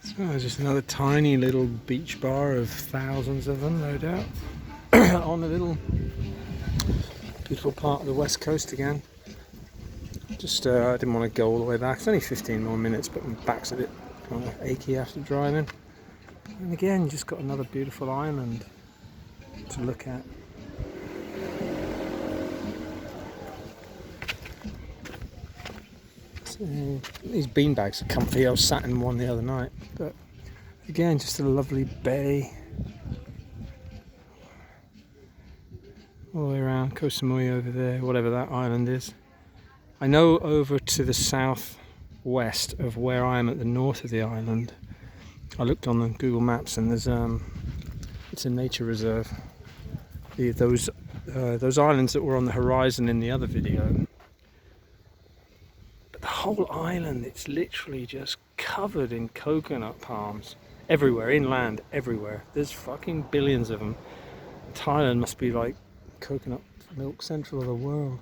So just another tiny little beach bar of thousands of them, no doubt, on a little beautiful part of the west coast again. Just I didn't want to go all the way back. It's only 15 more minutes, but my back's a bit kind of achy after driving. And again, just got another beautiful island to look at. So, these beanbags are comfy. I was sat in one the other night, but again, just a lovely bay all the way around. Koh Samui over there, whatever that island is. I know over to the southwest of where I am at the north of the island, I looked on the Google Maps and there's it's a nature reserve. Those islands that were on the horizon in the other video. But the whole island, it's literally just covered in coconut palms. Everywhere, inland, everywhere. There's fucking billions of them. Thailand must be like coconut milk central of the world.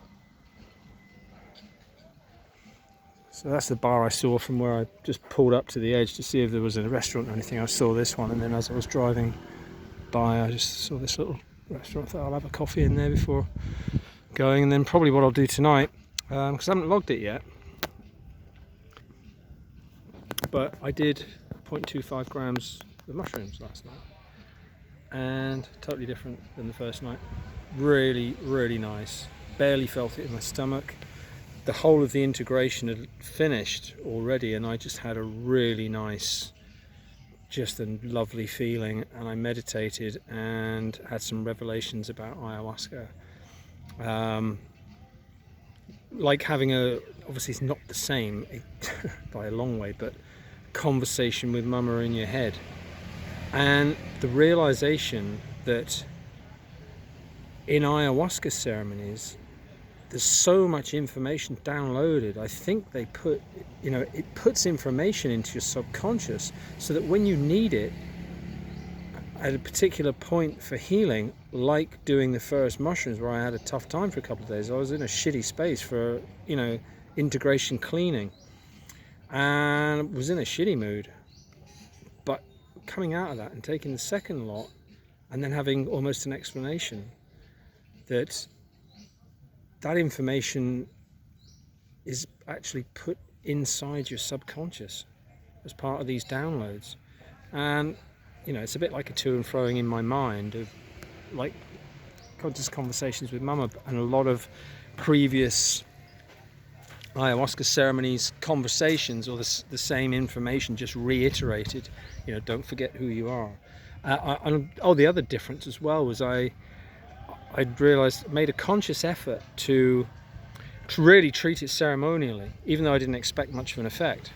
So that's the bar I saw from where I just pulled up to the edge to see if there was a restaurant or anything. I saw this one, and then as I was driving by, I just saw this little restaurant. I thought I'll have a coffee in there before going, and then probably what I'll do tonight, because I haven't logged it yet, but I did 0.25 grams of mushrooms last night, and totally different than the first night. Really, really nice. Barely felt it in my stomach. The whole of the integration had finished already, and I just had a really nice, just a lovely feeling, and I meditated and had some revelations about ayahuasca. Like having obviously it's not the same by a long way, but conversation with Mama in your head, and the realization that in ayahuasca ceremonies there's so much information downloaded. I think they put, it puts information into your subconscious so that when you need it at a particular point for healing, like doing the first mushrooms where I had a tough time for a couple of days, I was in a shitty space for, integration cleaning and was in a shitty mood. But coming out of that and taking the second lot and then having almost an explanation that information is actually put inside your subconscious as part of these downloads. And it's a bit like a to and froing in my mind of like just conversations with Mama, and a lot of previous ayahuasca ceremonies conversations, or the same information just reiterated. Don't forget who you are. The other difference as well was I'd realised, made a conscious effort to really treat it ceremonially, even though I didn't expect much of an effect.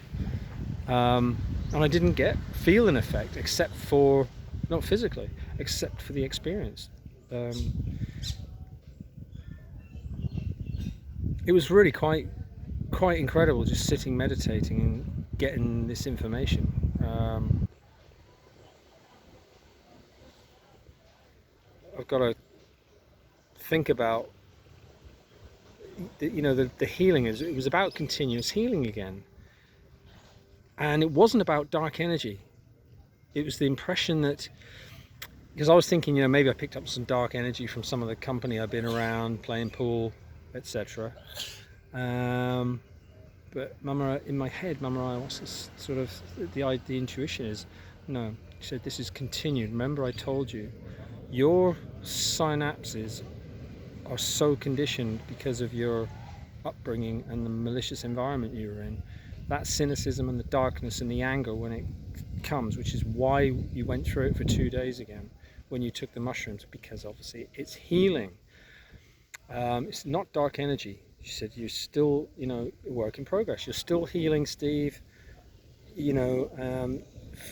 And I didn't feel an effect, except for, not physically, except for the experience. It was really quite incredible, just sitting meditating and getting this information. I've got to think about the healing. It was about continuous healing again, and it wasn't about dark energy. It was the impression that, because I was thinking, maybe I picked up some dark energy from some of the company I've been around, playing pool, etc. But Mama, in my head, Mama ayahuasca, sort of the intuition is, no, she said, this is continued. Remember I told you, your synapses are so conditioned because of your upbringing and the malicious environment you were in. That cynicism and the darkness and the anger when it comes, which is why you went through it for 2 days again when you took the mushrooms, because obviously it's healing. It's not dark energy. She said, you're still, a work in progress. You're still healing, Steve.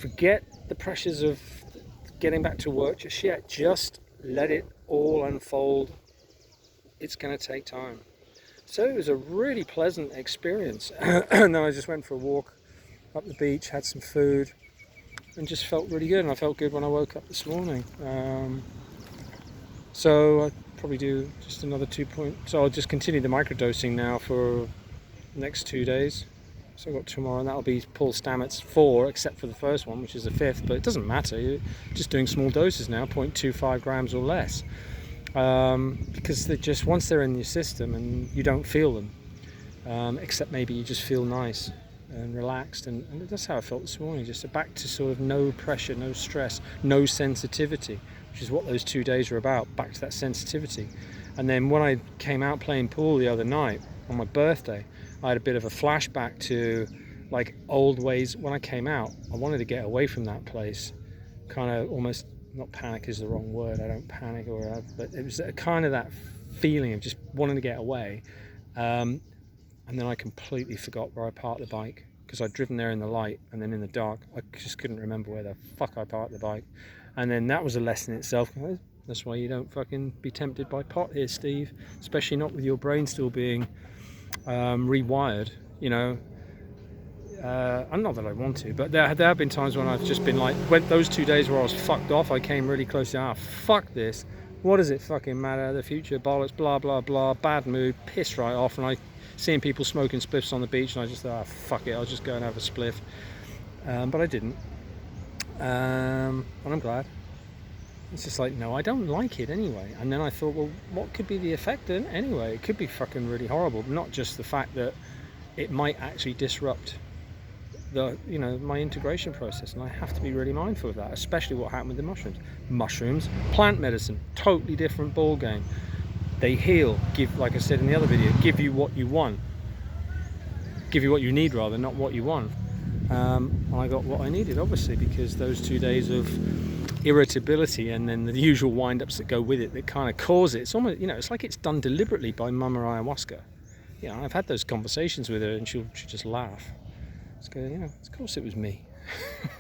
Forget the pressures of getting back to work just yet. Just let it all unfold. It's going to take time. So it was a really pleasant experience. And then I just went for a walk up the beach, had some food, and just felt really good. And I felt good when I woke up this morning. So I'll probably do just another 2 So I'll just continue the microdosing now for the next 2 days. So I've got tomorrow, and that'll be Paul Stamets 4, except for the first one, which is the 5th, but it doesn't matter. You're just doing small doses now, 0.25 grams or less, because they just, once they're in your system and you don't feel them, except maybe you just feel nice and relaxed, and that's how I felt this morning, just back to sort of no pressure, no stress, no sensitivity, which is what those 2 days are about, back to that sensitivity. And then when I came out playing pool the other night on my birthday, I had a bit of a flashback to like old ways. When I came out, I wanted to get away from that place, kind of almost, not panic is the wrong word, I don't panic, but it was kind of that feeling of just wanting to get away. And then I completely forgot where I parked the bike, because I'd driven there in the light, and then in the dark I just couldn't remember where the fuck I parked the bike. And then that was a lesson in itself. That's why you don't fucking be tempted by pot here, Steve, especially not with your brain still being rewired, you know. And not that I want to, but there have been times when I've just been like, when those 2 days where I was fucked off, I came really close to, fuck this, what does it fucking matter, the future, bollocks, blah blah blah, bad mood, piss right off. And I seeing people smoking spliffs on the beach, and I just thought, fuck it, I'll just go and have a spliff. But I didn't, and I'm glad. It's just like, no, I don't like it anyway. And then I thought, well, what could be the effect then anyway? It could be fucking really horrible, not just the fact that it might actually disrupt the, you know, my integration process, and I have to be really mindful of that, especially what happened with the mushrooms. Plant medicine, totally different ball game. They heal, give, like I said in the other video, give you what you want, give you what you need rather, not what you want. I got what I needed, obviously, because those 2 days of irritability and then the usual wind-ups that go with it that kind of cause it, it's almost, you know, it's like it's done deliberately by Mama Ayahuasca. You know, I've had those conversations with her, and she'll just laugh. It's going, you know, of course it was me.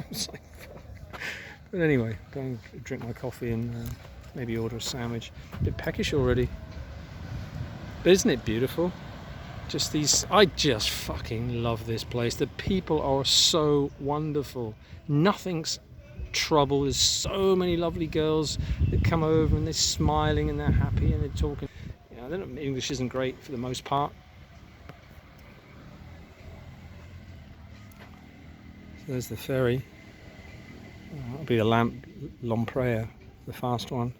It's like, fuck. But anyway, go and drink my coffee and maybe order a sandwich. A bit peckish already, but isn't it beautiful? Just these, I just fucking love this place. The people are so wonderful. Nothing's trouble. There's so many lovely girls that come over, and they're smiling and they're happy and they're talking. You know, English isn't great for the most part. So there's the ferry. That'll be the Lamprey, the fast one.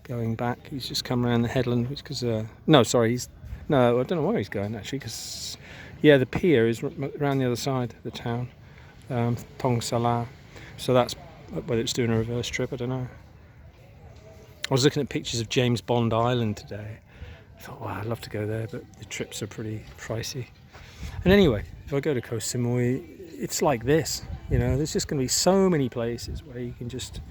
Going back, he's just come around the headland, which because no, sorry, no, I don't know where he's going actually, because yeah, the pier is around the other side of the town, Tong Salah. So that's whether it's doing a reverse trip, I don't know. I was looking at pictures of James Bond Island today. I thought, wow, I'd love to go there, but the trips are pretty pricey. And anyway, if I go to Koh Samui, it's like this, you know, there's just going to be so many places where you can just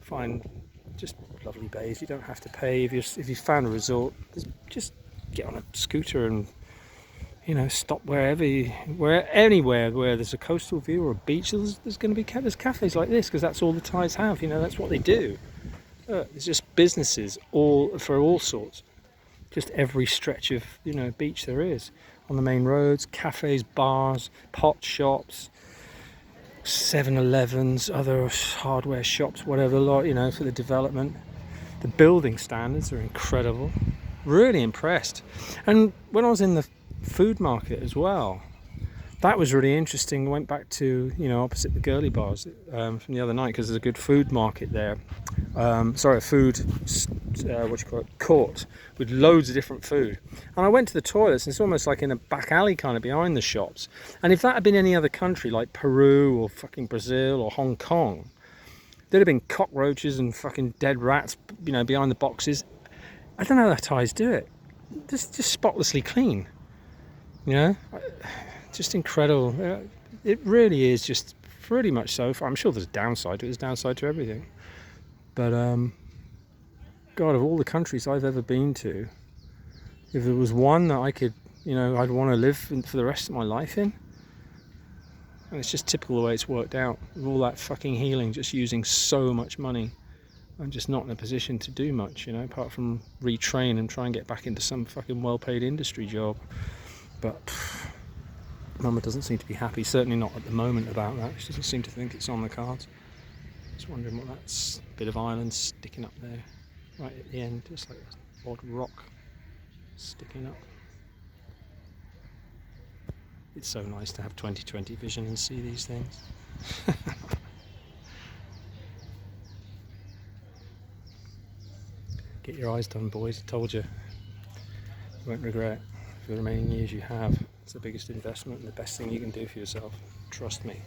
find just lovely bays. You don't have to pay. If you found a resort, just get on a scooter and, you know, stop anywhere where there's a coastal view or a beach. There's going to be cafes like this, because that's all the Thais have. You know, that's what they do. There's just businesses for all sorts. Just every stretch of, you know, beach there is on the main roads. Cafes, bars, pot shops, 7-Elevens, other hardware shops, whatever, lot, you know, for the development. The building standards are incredible. Really impressed. And when I was in the food market as well, that was really interesting. I went back to, you know, opposite the girly bars from the other night, because there's a good food market there. A food court with loads of different food. And I went to the toilets, and it's almost like in a back alley kind of behind the shops. And if that had been any other country like Peru or fucking Brazil or Hong Kong, there'd have been cockroaches and fucking dead rats, you know, behind the boxes. I don't know how the Thais do it. Just spotlessly clean, you know. Just incredible. It really is, just pretty much so. I'm sure there's a downside to it. There's a downside to everything. But God, of all the countries I've ever been to, if there was one that I could, you know, I'd want to live for the rest of my life in, and it's just typical the way it's worked out. With all that fucking healing, just using so much money, I'm just not in a position to do much, you know, apart from retrain and try and get back into some fucking well-paid industry job. But Mama doesn't seem to be happy, certainly not at the moment about that. She doesn't seem to think it's on the cards. Just wondering what that's bit of island sticking up there, right at the end, just like an odd rock sticking up. It's so nice to have 20/20 vision and see these things. Get your eyes done, boys. I told you. You won't regret for the remaining years you have. It's the biggest investment and the best thing you can do for yourself. Trust me.